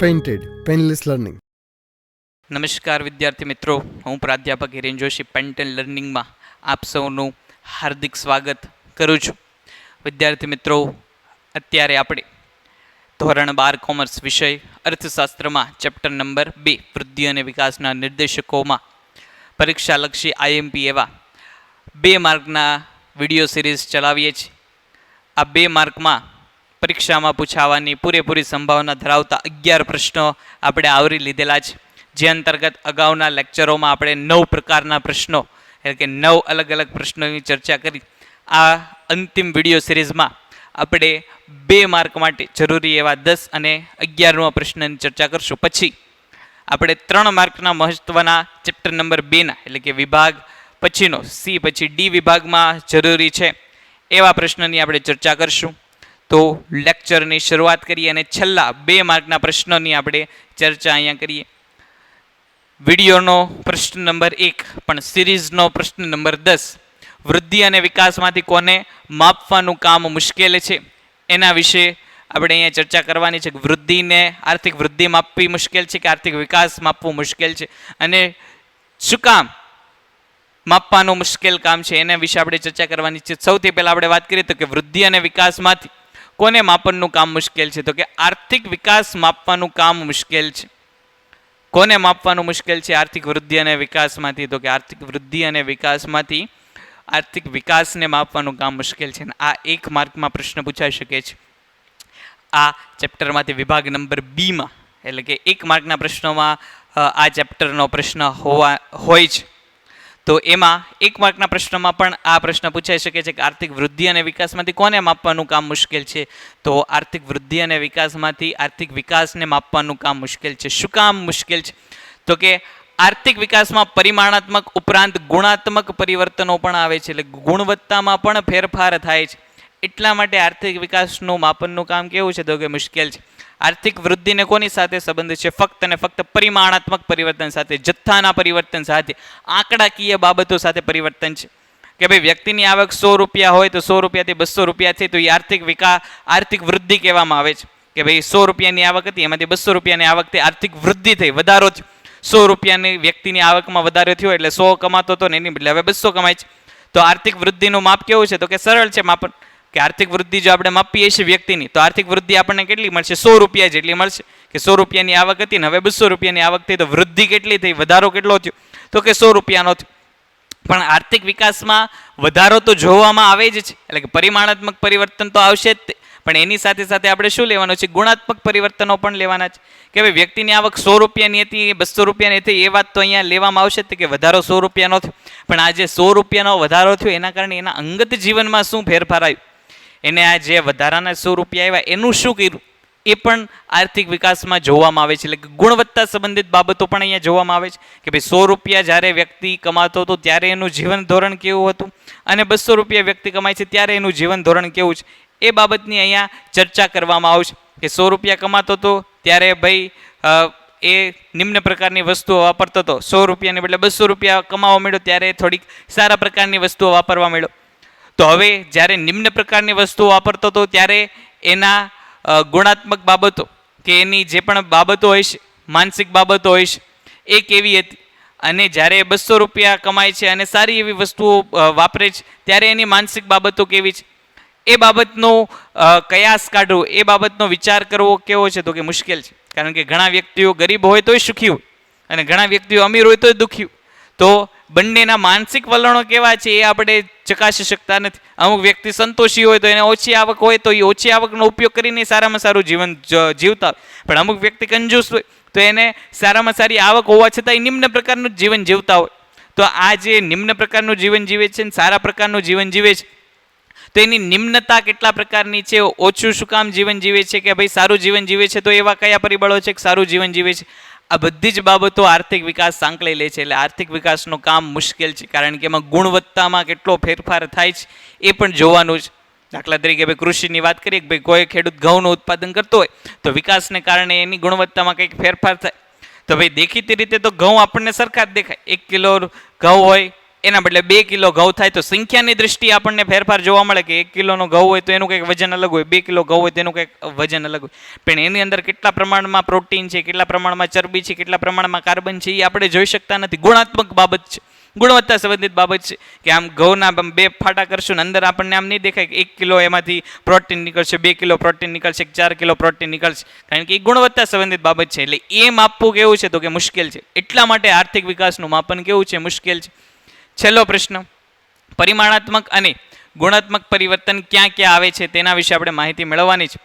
Painted painless learning. નમસ્કાર વિદ્યાર્થી મિત્રો, હું પ્રાધ્યાપક હિરેન જોશી પેન્ટેડ લર્નિંગમાં આપ સૌનું હાર્દિક સ્વાગત કરું છું. વિદ્યાર્થી મિત્રો, અત્યારે આપણે ધોરણ 12 કોમર્સ વિષય અર્થશાસ્ત્રમાં ચેપ્ટર નંબર 2 વૃદ્ધિ અને વિકાસના નિર્દેશકોમાં પરીક્ષાલક્ષી આઈએમપી એવા 2 માર્કના વિડીયો સિરીઝ ચલાવીએ છીએ. આ 2 માર્કમાં પરીક્ષામાં પૂછાવાની પૂરેપૂરી સંભાવના ધરાવતા 11 પ્રશ્નો આપણે આવરી લીધેલા છે. જે અંતર્ગત અગાઉના લેક્ચરોમાં આપણે 9 પ્રકારના પ્રશ્નો એટલે કે 9 અલગ અલગ પ્રશ્નોની ચર્ચા કરી. આ અંતિમ વિડીયો સિરીઝમાં આપણે 2 માર્ક માટે જરૂરી એવા 10 અને 11મા પ્રશ્નની ચર્ચા કરશું. પછી આપણે 3 માર્કના મહત્વના ચેપ્ટર નંબર 2ના એટલે કે વિભાગ પછીનો સી પછી ડી વિભાગમાં જરૂરી છે એવા પ્રશ્નની આપણે ચર્ચા કરશું. તો લેક્ચરની શરૂઆત કરીએ અને છેલ્લા 2 માર્કના પ્રશ્નોની આપણે ચર્ચા અહીંયા કરીએ. વિડીયોનો પ્રશ્ન નંબર 1 પણ સિરીઝનો પ્રશ્ન નંબર 10, વૃદ્ધિ અને વિકાસમાંથી કોને માપવાનું કામ મુશ્કેલ છે એના વિશે આપણે અહીંયા ચર્ચા કરવાની છે. વૃદ્ધિને આર્થિક વૃદ્ધિ માપવી મુશ્કેલ છે કે આર્થિક વિકાસ માપવું મુશ્કેલ છે અને શું કામ માપવાનું મુશ્કેલ કામ છે એના વિશે આપણે ચર્ચા કરવાની છે. સૌથી પહેલાં આપણે વાત કરીએ તો કે વૃદ્ધિ અને વિકાસમાંથી કોને માપનનું કામ મુશ્કેલ છે, તો કે આર્થિક વિકાસ માપવાનું કામ મુશ્કેલ છે. કોને માપવાનું મુશ્કેલ છે આર્થિક વૃદ્ધિ અને વિકાસમાંથી, તો કે આર્થિક વૃદ્ધિ અને વિકાસમાંથી આર્થિક વિકાસને માપવાનું કામ મુશ્કેલ છે. આ 1 માર્કમાં પ્રશ્ન પૂછાઈ શકે છે. આ ચેપ્ટરમાંથી વિભાગ નંબર બીમાં એટલે કે 1 માર્કના પ્રશ્નોમાં આ ચેપ્ટરનો પ્રશ્ન હોય છે. તો એમાં 1 માર્કના પ્રશ્નમાં પણ આ પ્રશ્ન પૂછાઈ શકે છે કે આર્થિક વૃદ્ધિ અને વિકાસમાંથી કોને માપવાનું કામ મુશ્કેલ છે. તો આર્થિક વૃદ્ધિ અને વિકાસમાંથી આર્થિક વિકાસને માપવાનું કામ મુશ્કેલ છે. શું કામ મુશ્કેલ છે, તો કે આર્થિક વિકાસમાં પરિમાણાત્મક ઉપરાંત ગુણાત્મક પરિવર્તનો પણ આવે છે, એટલે ગુણવત્તામાં પણ ફેરફાર થાય છે. એટલા માટે આર્થિક વિકાસનું માપનનું કામ કેવું છે, તો કે મુશ્કેલ છે. આર્થિક વૃદ્ધિને કોની સાથે સંબંધ છે, ફક્ત અને ફક્ત પરિમાણાત્મક પરિવર્તન સાથે, જથ્થાના પરિવર્તન સાથે, આંકડાકીય બાબતો સાથે પરિવર્તન છે. કે ભાઈ વ્યક્તિની આવક 100 રૂપિયા હોય તો 100 રૂપિયાથી 200 રૂપિયા છે તો એ આર્થિક વૃદ્ધિ કહેવામાં આવે છે. કે ભાઈ 100 રૂપિયાની આવક હતી એમાંથી 200 રૂપિયાની આવકથી આર્થિક વૃદ્ધિ થઈ, વધારો થયો. 100 રૂપિયાની વ્યક્તિની આવકમાં વધારો થયો એટલે 100 કમાતો હતો ને એની બદલે હવે 200 કમાય છે. તો આર્થિક વૃદ્ધિનું માપ કેવું છે, તો કે સરળ છે માપન. કે આર્થિક વૃદ્ધિ જો આપણે માપીએ છીએ વ્યક્તિની તો આર્થિક વૃદ્ધિ આપણને કેટલી મળશે, 100 રૂપિયા જેટલી મળશે. કે 100 રૂપિયાની આવક હતી ને હવે 200 રૂપિયાની આવક થઈ તો વૃદ્ધિ કેટલી થઈ, વધારો કેટલો થયો, તો કે 100 રૂપિયાનો થયો. પણ આર્થિક વિકાસમાં વધારો તો જોવામાં આવે જ છે, એટલે કે પરિમાણાત્મક પરિવર્તન તો આવશે જ, પણ એની સાથે સાથે આપણે શું લેવાનું છે, ગુણાત્મક પરિવર્તનો પણ લેવાના છે. કે ભાઈ વ્યક્તિની આવક 100 રૂપિયાની હતી 200 રૂપિયાની હતી એ વાત તો અહીંયા લેવામાં આવશે જ કે વધારો 100 રૂપિયાનો થયો. પણ આ જે 100 રૂપિયાનો વધારો થયો એના કારણે એના અંગત જીવનમાં શું ફેરફાર આવ્યો, એને આ જે વધારાના 100 રૂપિયા આવ્યા એનું શું કર્યું એ પણ આર્થિક વિકાસમાં જોવામાં આવે છે. એટલે કે ગુણવત્તા સંબંધિત બાબતો પણ અહીંયા જોવામાં આવે છે. કે ભાઈ 100 રૂપિયા જ્યારે વ્યક્તિ કમાતો હતો ત્યારે એનું જીવન ધોરણ કેવું હતું અને 200 રૂપિયા વ્યક્તિ કમાય છે ત્યારે એનું જીવન ધોરણ કેવું છે એ બાબતની અહીંયા ચર્ચા કરવામાં આવશે. કે 100 રૂપિયા કમાતો હતો ત્યારે ભાઈ એ નિમ્ન પ્રકારની વસ્તુઓ વાપરતો હતો, 100 રૂપિયાની બદલે 200 રૂપિયા કમાવા મળ્યો ત્યારે થોડીક સારા પ્રકારની વસ્તુઓ વાપરવા મળ્યો. તો હવે જ્યારે નિમ્ન પ્રકારની વસ્તુઓ વાપરતો હતો ત્યારે એના ગુણાત્મક બાબતો કે એની જે પણ બાબતો હોય છે, માનસિક બાબતો હોય છે એ કેવી હતી, અને જ્યારે 200 રૂપિયા કમાય છે અને સારી એવી વસ્તુઓ વાપરે છે ત્યારે એની માનસિક બાબતો કેવી છે એ બાબતનો કયાસ કાઢવો, એ બાબતનો વિચાર કરવો કેવો છે, તો કે મુશ્કેલ છે. કારણ કે ઘણા વ્યક્તિઓ ગરીબ હોય તોય સુખી હોય અને ઘણા વ્યક્તિઓ અમીર હોય તોય દુઃખી હોય. તો બંનેના માનસિક વલણો કેવા છે એ આપણે ચકાસી શકતા નથી. અમુક વ્યક્તિ સંતોષી હોય તો એને ઓછી આવક હોય તો એ ઓછી આવકનો ઉપયોગ કરીને સારામાં સારું જીવન જીવતા હોય, પણ અમુક વ્યક્તિ કંજૂસ હોય તો એને સારામાં સારી આવક હોવા છતાં એ નિમ્ન પ્રકારનું જીવન જીવતા હોય. તો આ જે નિમ્ન પ્રકારનું જીવન જીવે છે અને સારા પ્રકારનું જીવન જીવે છે તો એની નિમ્નતા કેટલા પ્રકારની છે, ઓછું શું કામ જીવન જીવે છે, કે ભાઈ સારું જીવન જીવે છે તો એવા કયા પરિબળો છે કે સારું જીવન જીવે છે, આ બધી જ બાબતો આર્થિક વિકાસ સાંકળી લે છે. એટલે આર્થિક વિકાસનું કામ મુશ્કેલ છે કારણ કે એમાં ગુણવત્તામાં કેટલો ફેરફાર થાય છે એ પણ જોવાનું છે. દાખલા તરીકે ભાઈ કૃષિની વાત કરીએ કે ભાઈ કોઈ ખેડૂત ઘઉંનું ઉત્પાદન કરતો હોય તો વિકાસને કારણે એની ગુણવત્તામાં કંઈક ફેરફાર થાય. તો ભાઈ દેખીતી રીતે તો ઘઉં આપણને સરખા જ દેખાય, 1 કિલો ઘઉં હોય એના બદલે 2 કિલો ઘઉં થાય તો સંખ્યાની દ્રષ્ટિએ આપણને ફેરફાર જોવા મળે કે 1 કિલોનો ઘઉં હોય તો એનું કંઈક વજન અલગ હોય, 2 કિલો ઘઉં હોય તો એનું કંઈક વજન અલગ હોય. પણ એની અંદર કેટલા પ્રમાણમાં પ્રોટીન છે, કેટલા પ્રમાણમાં ચરબી છે, કેટલા પ્રમાણમાં કાર્બન છે એ આપણે જોઈ શકતા નથી. ગુણાત્મક બાબત છે, ગુણવત્તા સંબંધિત બાબત છે કે આમ ઘઉંના 2 ફાટા કરશું ને અંદર આપણને આમ નહીં દેખાય કે 1 કિલો એમાંથી પ્રોટીન નીકળશે, 2 કિલો પ્રોટીન નીકળશે, 4 કિલો પ્રોટીન નીકળશે, કારણ કે એ ગુણવત્તા સંબંધિત બાબત છે. એટલે એ માપવું કેવું છે તો કે મુશ્કેલ છે. એટલા માટે આર્થિક વિકાસનું માપન કેવું છે, મુશ્કેલ છે. છેલ્લો પ્રશ્ન, પરિમાણાત્મક અને ગુણાત્મક પરિવર્તન ક્યાં ક્યાં આવે છે તેના વિશે આપણે માહિતી મેળવવાની છે.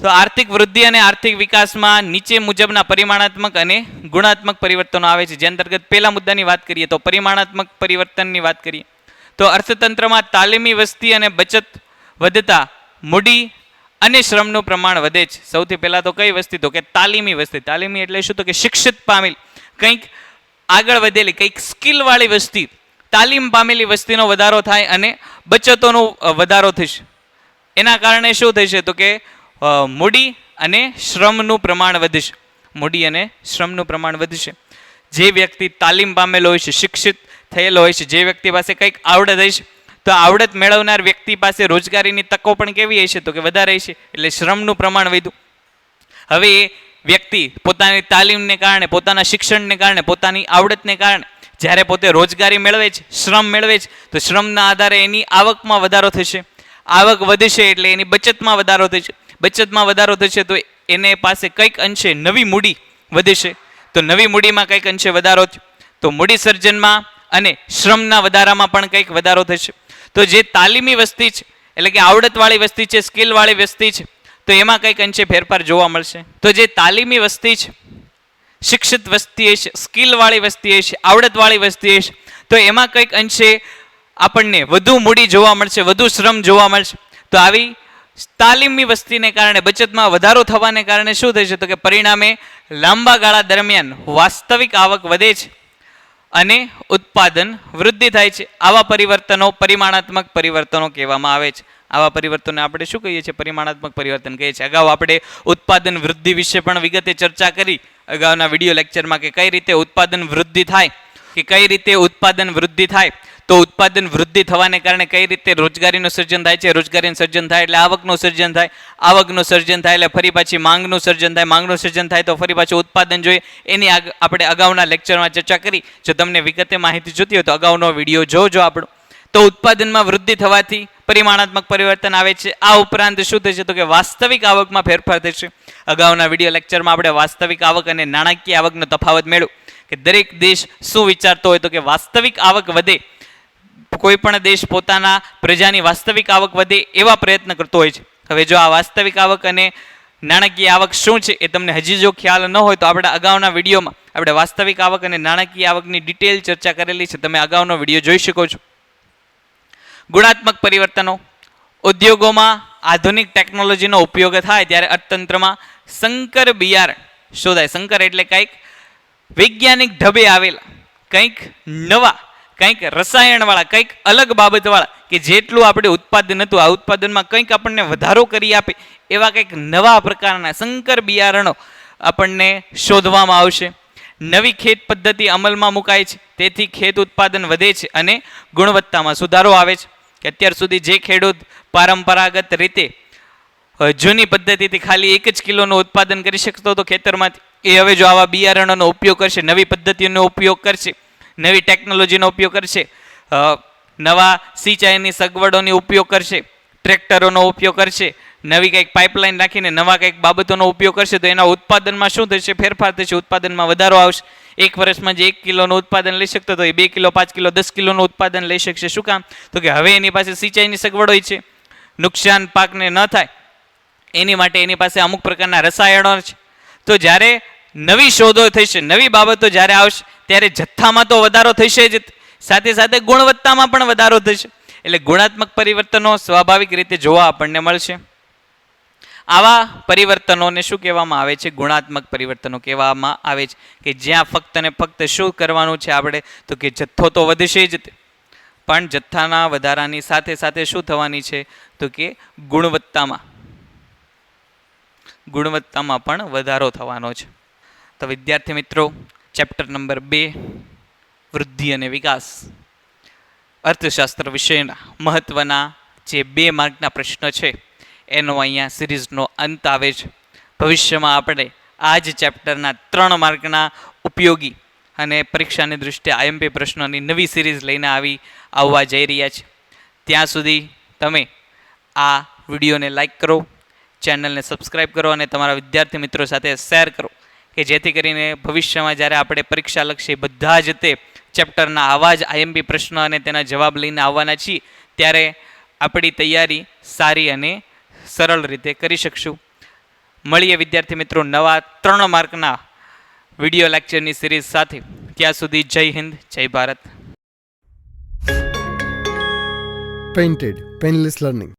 તો આર્થિક વૃદ્ધિ અને આર્થિક વિકાસમાં નીચે મુજબના પરિમાણાત્મક અને ગુણાત્મક પરિવર્તનો આવે છે. જે અંતર્ગત પહેલા મુદ્દાની વાત કરીએ તો પરિમાણાત્મક પરિવર્તનની વાત કરીએ તો અર્થતંત્રમાં તાલીમી વસ્તી અને બચત વધતા મૂડી અને શ્રમનું પ્રમાણ વધે છે. સૌથી પહેલા તો કઈ વસ્તી તો કે તાલીમી વસ્તી. તાલીમી એટલે શું તો કે શિક્ષિત પામેલ, કંઈક આગળ વધેલી, કંઈક સ્કિલવાળી વસ્તી, તાલીમ પામેલી વસ્તીનો વધારો થાય અને બચતોનો વધારો થશે. એના કારણે શું થશે તો કે મૂડી અને શ્રમનું પ્રમાણ વધશે. મૂડી અને શ્રમનું પ્રમાણ વધશે. જે વ્યક્તિ તાલીમ પામેલો હોય છે, શિક્ષિત થયેલો હોય છે, જે વ્યક્તિ પાસે કંઈક આવડત હશે તો આવડત મેળવનાર વ્યક્તિ પાસે રોજગારીની તકો પણ કેવી હશે તો કે વધારે હશે. એટલે શ્રમનું પ્રમાણ વધ્યું. હવે એ વ્યક્તિ પોતાની તાલીમને કારણે, પોતાના શિક્ષણને કારણે, પોતાની આવડતને કારણે જ્યારે પોતે રોજગારી મેળવે છે, શ્રમ મેળવે છે તો શ્રમના આધારે એની આવકમાં વધારો થશે. આવક વધશે એટલે એની બચતમાં વધારો થશે. બચતમાં વધારો થશે તો એને પાસે કંઈક અંશે નવી મૂડી વધશે. તો નવી મૂડીમાં કંઈક અંશે વધારો થયો તો મૂડી સર્જનમાં અને શ્રમના વધારામાં પણ કંઈક વધારો થશે. તો જે તાલીમી વસ્તી છે એટલે કે આવડતવાળી વસ્તી છે, સ્કિલવાળી વસ્તી છે તો એમાં કંઈક અંશે ફેરફાર જોવા મળશે. તો જે તાલીમી વસ્તી છે, શિક્ષિત વસ્તી હશે, સ્કિલવાળી વસ્તી હશે, આવડતવાળી વસ્તી હશે તો એમાં કંઈક અંશે આપણને વધુ મૂડી જોવા મળશે, વધુ શ્રમ જોવા મળશે. તો આવી તાલીમી વસ્તીને કારણે બચતમાં વધારો થવાને કારણે શું થશે તો કે પરિણામે લાંબા ગાળા દરમિયાન વાસ્તવિક આવક વધે છે અને ઉત્પાદન વૃદ્ધિ થાય છે. આવા પરિવર્તનો પરિમાણાત્મક પરિવર્તનો કહેવામાં આવે છે. આવા પરિવર્તનને આપણે શું કહીએ છીએ? પરિમાણાત્મક પરિવર્તન કહીએ છીએ. અગાઉ આપણે ઉત્પાદન વૃદ્ધિ વિશે પણ વિગતે ચર્ચા કરી અગાઉના વિડીયો લેક્ચરમાં કે કઈ રીતે ઉત્પાદન વૃદ્ધિ થાય, કે કઈ રીતે ઉત્પાદન વૃદ્ધિ થાય તો ઉત્પાદન વૃદ્ધિ થવાને કારણે કઈ રીતે રોજગારીનું સર્જન થાય છે. રોજગારીનું સર્જન થાય એટલે આવકનું સર્જન થાય, આવકનું સર્જન થાય એટલે ફરી પાછી માંગનું સર્જન થાય, માંગનું સર્જન થાય તો ફરી પાછું ઉત્પાદન જોઈએ. એની આપણે અગાઉના લેક્ચરમાં ચર્ચા કરી. જો તમને વિગતે માહિતી જોતી હોય તો અગાઉનો વિડીયો જોજો આપણો. તો ઉત્પાદનમાં વૃદ્ધિ થવાથી પરિમાણાત્મક પરિવર્તન આવે છે. આ ઉપરાંત શું થશે તો કે વાસ્તવિક આવકમાં ફેરફાર થશે. અગાઉના વિડીયો લેક્ચરમાં આપણે વાસ્તવિક આવક અને નાણાકીય આવકનો તફાવત મેળવ્યો કે દરેક દેશ શું વિચારતો હોય તો કે વાસ્તવિક આવક વધે, કોઈ પણ દેશ પોતાના પ્રજાની વાસ્તવિક આવક વધે એવા પ્રયત્ન કરતો હોય છે. હવે જો આ વાસ્તવિક આવક અને નાણાકીય આવક શું છે એ તમને હજી જો ખ્યાલ ન હોય તો આપણે અગાઉના વિડીયોમાં આપણે વાસ્તવિક આવક અને નાણાકીય આવકની ડિટેલ ચર્ચા કરેલી છે. તમે અગાઉનો વિડીયો જોઈ શકો છો. ગુણાત્મક પરિવર્તનો, ઉદ્યોગોમાં આધુનિક ટેકનોલોજીનો ઉપયોગ થાય ત્યારે અર્થતંત્રમાં સંકર બિયારણ શોધાય. સંકર એટલે કંઈક વૈજ્ઞાનિક ઢબે આવેલા, કંઈક નવા, કંઈક રસાયણવાળા, કંઈક અલગ બાબતવાળા કે જેટલું આપણે ઉત્પાદન હતું આ ઉત્પાદનમાં કંઈક આપણને વધારો કરી આપે એવા કંઈક નવા પ્રકારના સંકર બિયારણો આપણને શોધવામાં આવશે. નવી ખેત પદ્ધતિ અમલમાં મુકાય છે તેથી ખેત ઉત્પાદન વધે છે અને ગુણવત્તામાં સુધારો આવે છે. કે અત્યાર સુધી જે ખેડૂત પરંપરાગત રીતે જૂની પદ્ધતિથી ખાલી 1 જ કિલોનું ઉત્પાદન કરી શકતો હતો ખેતરમાંથી, એ હવે જો આવા બિયારણોનો ઉપયોગ કરશે, નવી પદ્ધતિઓનો ઉપયોગ કરશે, નવી ટેકનોલોજીનો ઉપયોગ કરશે, નવા સિંચાઈની સગવડોનો ઉપયોગ કરશે, ટ્રેક્ટરોનો ઉપયોગ કરશે, નવી કંઈક પાઇપલાઇન રાખીને નવા કંઈક બાબતોનો ઉપયોગ કરશે તો એના ઉત્પાદનમાં શું થશે? ફેરફાર થશે, ઉત્પાદનમાં વધારો આવશે. એક વર્ષમાં જે 1 કિલોનું ઉત્પાદન લઈ શકતો તો એ 2 કિલો, 5 કિલો, 10 કિલોનું ઉત્પાદન લઈ શકશે. શું કામ? તો કે હવે એની પાસે સિંચાઈની સગવડ હોય છે, નુકસાન પાકને ન થાય એની માટે એની પાસે અમુક પ્રકારના રસાયણો છે. તો જ્યારે નવી શોધો થશે, નવી બાબતો જ્યારે આવશે ત્યારે જથ્થામાં તો વધારો થશે જ, સાથે સાથે ગુણવત્તામાં પણ વધારો થશે. એટલે ગુણાત્મક પરિવર્તનો સ્વાભાવિક રીતે જોવા આપણને મળશે. આવા પરિવર્તનોને શું કહેવામાં આવે છે? ગુણાત્મક પરિવર્તનો કહેવામાં આવે છે. કે જ્યાં ફક્ત ને ફક્ત શું કરવાનું છે આપણે તો કે જથ્થો તો વધશે જ પણ જથ્થાના વધારાની સાથે સાથે શું થવાની છે તો કે ગુણવત્તામાં પણ વધારો થવાનો છે. તો વિદ્યાર્થી મિત્રો, ચેપ્ટર નંબર 2 વૃદ્ધિ અને વિકાસ. અર્થશાસ્ત્ર વિષયના મહત્ત્વના જે 2 માર્કના પ્રશ્ન છે એનો અહીંયા સિરીઝનો અંત આવે છે. ભવિષ્યમાં આપણે આ જ ચેપ્ટરના 3 માર્કના ઉપયોગી અને પરીક્ષાની દૃષ્ટિએ આઈએમપી પ્રશ્નોની નવી સિરીઝ લઈને આવવા જઈ રહ્યા છે. ત્યાં સુધી તમે આ વિડીયોને લાઈક કરો, ચેનલને સબસ્ક્રાઈબ કરો અને તમારા વિદ્યાર્થી મિત્રો સાથે શેર કરો કે જેથી કરીને ભવિષ્યમાં જ્યારે આપણે પરીક્ષાલક્ષી બધા જ તે ચેપ્ટરના આવા જ આઈએમપી પ્રશ્નો અને તેના જવાબ લઈને આવવાના છીએ ત્યારે આપણી તૈયારી સારી અને સરળ રીતે કરી શકશું. મળીએ વિદ્યાર્થી મિત્રો નવા 3 માર્કના વિડીયો લેક્ચરની સિરીઝ સાથે. ત્યાં સુધી જય હિન્દ, જય ભારત. Painted Painless Learning.